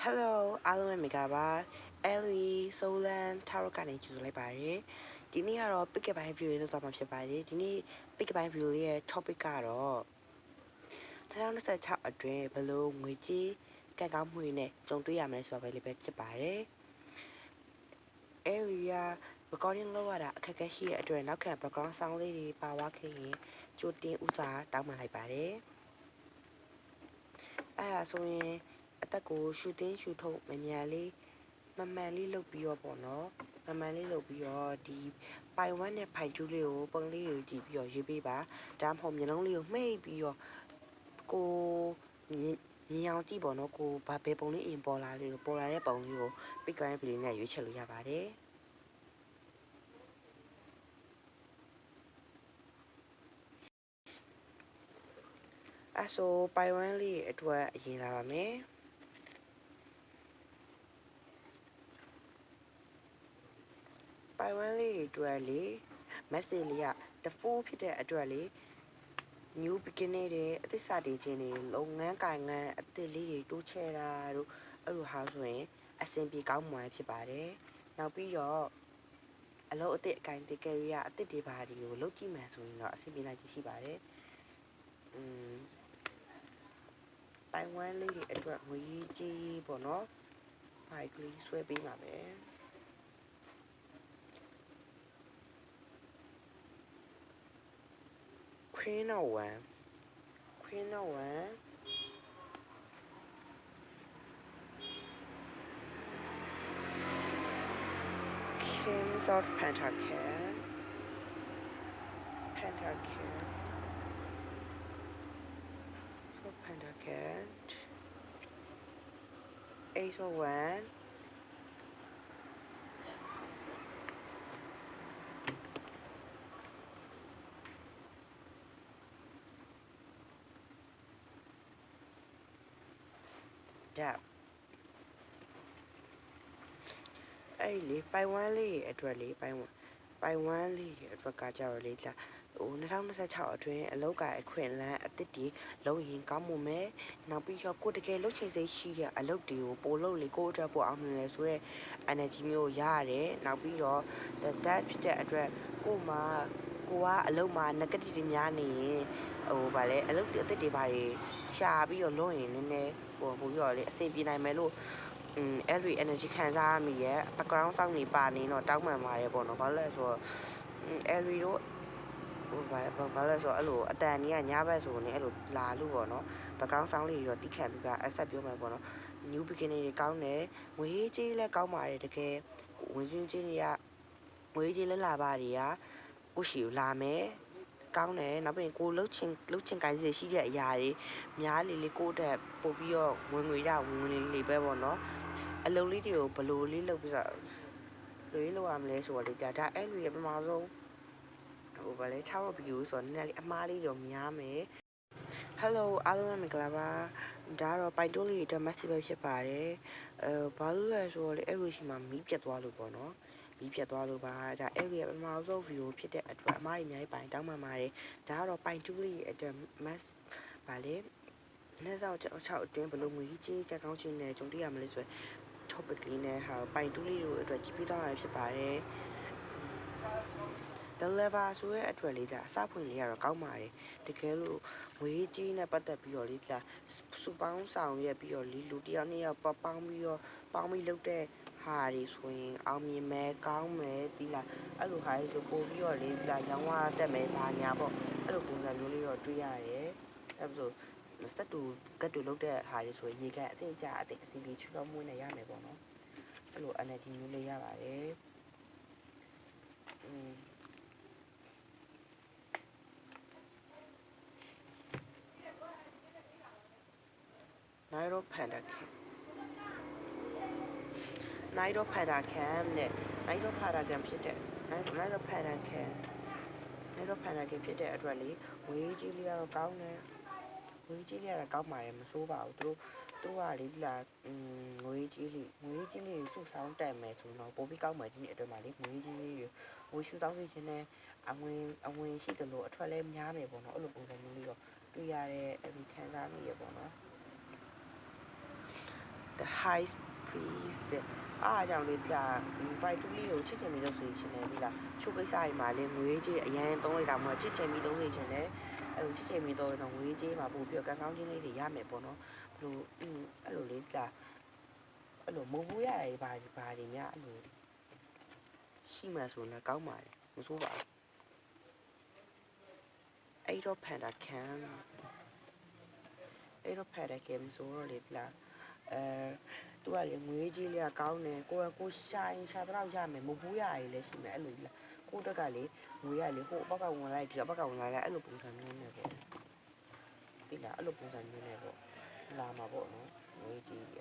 Hello အားလုံးပဲမင်္ဂလာပါ Ellie Solan Tarot ကနေကြိုဆိုလိုက်ပါတယ်ဒီနေ့ကတော့ pick up ပိုင်း view လေးလုပ်သွားမှာဖြစ်ပါတယ်ဒီနေ့ pick up ပိုင်း view လေးရဲ့ topic ကတော့2026အတွင်းဘယ်လိုငွေကြေးကံကောင်းမှုတွေနဲ့ကြုံတွေ့ရမလဲဆိုတာပဲလေးပဲဖြစ်ပါတယ် Ellie က recording လုပ်ရတာအခက်အခဲရှိတဲ့အတွက်နောက်ခံ background sound လေးတွေပါသွားခဲ့ရင်ကြိုတင်ဥစားတောင်းပန်လိုက်ပါတယ်အဲ့ဒါဆိုရင်အသက်ကိုရှူတင်းရှူထုတ်မမြန်လေးမမှန်လေးလုပ်ပြီးတော့ပေါ့နော်မမှန်လေးလုပ်ပြီးတော့ဒီပိုင်ဝမ်းနဲ့ဖိုင်ကျူးလေးကိုပုံလေးကိုကြည့်ပြီးတော့ရေးပေးပါဒါမှမဟုတ်မျက်လုံးလေးကိုမှိတ်ပြီးတော့ကိုမြင်အောင်ကြည့်ပေါ့နော်ကိုဘာဘယ်ပုံလေးအင်ပေါ်လာလေးကိုပေါ်လာတဲ့ပုံလေးကို pick up လေးနဲ့ရွေးချယ်လို့ရပါတယ်အဲ့ဆိုပိုင်ဝမ်းလေးအတွက်အရင်လာပါမယ်ပိုင်ဝမ်းလေးအတွက်လေ message လေးက the full ဖြစ်တဲ့အတွက်လေ new beginning တွေအသစ်စတင်ခြင်းတွေလုပ်ငန်းကိုင်ငန်းအသစ်လေးတွေတိုးချဲ့တာတို့အဲ့လိုဟာဆိုရင်အဆင်ပြေကောင်းမှာဖြစ်ပါတယ်နောက်ပြီးတော့အလုပ်အသစ်အကိုင်တကယ်ရအသစ်တွေပါဒီကိုလုပ်ကြည့်မယ်ဆိုရင်တော့အဆင်ပြေနိုင်ရှိပါတယ်ပိုင်ဝမ်းလေးတွေအတွက်ငွေကြီးပေါ့နော်ဖိုက်ကလေးဆွဲပေးပါမယ် Queen of Wands Queen of Wands Kings of Pentacles Pentacles Pentacles Ace of Wands Death အဲ့လေပိုင်ဝမ်းလေးအတွက်လေပိုင်ဝမ်းလေးအတွက်ကကြတော့လေဟို2026အတွင်းအလောက်ကအခွင့်အလမ်းအသစ်တွေလုံရင်ကောင်းမှုမယ်နောက်ပြီးတော့ကိုတကယ်လှုပ်ချင်စိတ်ရှိတဲ့အလုပ်တွေကိုပို့လို့လေကိုအတွက်ပို့အောင်မြင်လဲဆိုတော့ energy မျိုးရရတယ်နောက်ပြီးတော့ that ဖြစ်တဲ့အတွက်ကိုကအလုပ်မှာ negative တွေများနေရင်ဟိုဗာလဲအလုပ်အသစ်တွေပါရှာပြီးတော့လုပ်ရင်နည်းနည်းပို့ပြီးတော့လေအဆင်ပြေနိုင်မယ်လို့အဲ့လို energy ခံစားရမိရဲ့ background sound တွေပါနေတော့တောင်းပန်ပါတယ်ပေါ့နော်ဘာလို့လဲဆိုတော့အဲ့လိုတို့ဟိုဘာလဲဆိုတော့အဲ့လိုအတန်ကြီးကညဘက်ဆိုနေအဲ့လိုလာလို့ပေါ့နော် background sound လေးတွေတော့တိခတ်ပြီးပါ accept ပြောမယ်ပေါ့နော် new beginning တွေကောင်းတယ်ငွေကြေးလည်းကောင်းပါတယ်တကယ်ဝင်ချင်းချင်းတွေကငွေကြေးလည်းလာပါတွေကကိုရှိကိုလာမယ်ကောင်းတယ်နောက်ပြီးကိုလှုပ်ချင်ကိုင်းစီရှိတဲ့အရာတွေများလေကိုအတွက်ပို့ပြီးတော့ဝင်ငွေရဝင်လေးပဲပေါ့နော်အလုပ်လေးတွေကိုဘလို့လေးလုပ်ပြီးတော့လွေးလို့ရမလဲဆိုတော့လေဒါအဲ့လိုရပထမဆုံးဟိုဗာလဲ6 view ဆိုတော့နည်းနည်းလေးအမားလေးတော့များမယ် Hello အားလုံးပဲမင်္ဂလာပါဒါကတော့ပိုင်တိုးလေးအတွက် message ပဲဖြစ်ပါတယ်ဘာလို့လဲဆိုတော့လေအဲ့လိုရှိမှမီးပြတ်သွားလို့ပေါ့နော်မီးပြတ်သွားလို့ပါဒါအဲ့ဒီပထမဆုံး view ဖြစ်တဲ့အတွက်အမားကြီးအများကြီးပိုင်တောင်းပန်ပါတယ်ဒါကတော့ပိုင်တိုးလေးအတွက် mass ဗာလေ2026အတွင်းဘယ်လိုငွေကြီးကကောင်းချင်းနဲ့ကြုံတွေ့ရမလဲဆိုတော့ topic လေးနဲ့ဟာပိုင်တိုးလေးတို့အတွက်ကြည့်ပေးသွားရဖြစ်ပါတယ် the lever ဆိုရဲအတွက်လေးဒါအစဖွင့်လေးကတော့ကောင်းပါတယ်တကယ်လို့ငွေကြီးနဲ့ပတ်သက်ပြီးတော့လေးဒါစူပေါင်းဆောင်ရက်ပြီးတော့လူတယောက်နှစ်ယောက်ပေါင်းပြီးလုပ်တဲ့ဟာတွေဆိုရင်အောင်မြင်မယ်ကောင်းမယ်ဒီလားအဲ့လိုဟာတွေဆိုပို့ပြီးတော့လေးဒါရောင်းဝတက်မယ်ဘာညာပေါ့အဲ့လိုပုံစံမျိုးလေးတော့တွေ့ရတယ်အဲ့ဆိုစက်တူကတ်တူလုပ်တဲ့ဟာတွေဆိုရင်ရေကန်အသိကြအသိအစီအပြေချွတ်မွေးနေရမယ်ပေါ့နော်အဲ့လို energy မျိုးလေးရပါတယ်Knight of Pentacles Knight of Pentacles နဲ့ Knight of Pentacles ဖြစ်တဲ့ Knight of Pentacles Knight of Pentacles ဖြစ်တဲ့အတွက်လေငွေကြီးလေးကတော့ကောင်းတယ်ငွေကြီးလေးကတော့ကောင်းပါတယ်မဆိုးပါဘူးသူကလေဒီလားငွေကြီးလေးစုဆောင်းတက်မယ်ဆိုတော့ပိုပြီးကောင်းမယ်ဒီနေ့အတွက်မှာလေငွေကြီးလေးငွေစုဆောင်းစီခြင်းနဲ့အဝင်ရှိတယ်လို့အထွက်လဲများမယ်ပေါ့နော်အဲ့လိုပုံစံမျိုးလေးတော့တွေ့ရတဲ့အဲ့ဒီခံစားမိရပေါ့နော်The high priest တဲ့အားကြောင့်လေဒီလားပိုက်တူလေးကိုချစ်ချင်ပြီးလုပ်စေချင်တယ်ဒီလားချိုးကိစ္စတွေမှာလေငွေကြီးအရန်သုံးလိုက်တာမှချစ်ချင်ပြီးသုံးစေချင်တယ်အဲ့လိုချစ်ချင်ပြီးတော့ငွေကြီးမှာပို့ပြီးတော့ကံကောင်းခြင်းလေးတွေရမယ်ပေါ့နော်ဘလို့အဲ့လိုလေဒီလားအဲ့လိုမဟုတ်ရတယ်ဘာတွေများအဲ့လိုရှိမှဆိုလည်းကောင်းပါတယ်မဆိုးပါဘူးအဲ့တော့ဖန်တာခံအဲ့တော့ဖန်တာကဲမဆိုးတော့လေဒီလားသူကလေငွေကြီးလေးကကောင်းတယ်ကိုရှာတော့ရမယ်မဟုတ်ရရည်လည်းရှိမယ်အဲ့လိုလားကိုတက်ကလေငွေရလေဟိုအပေါက်ကဝင်လိုက်ဒီအပေါက်ကဝင်လိုက်အဲ့လိုပုံစံမျိုးနဲ့ပေါ့ဒီလားအဲ့လိုပုံစံမျိုးနဲ့ပေါ့လာမှာပေါ့နော်ငွေကြီးက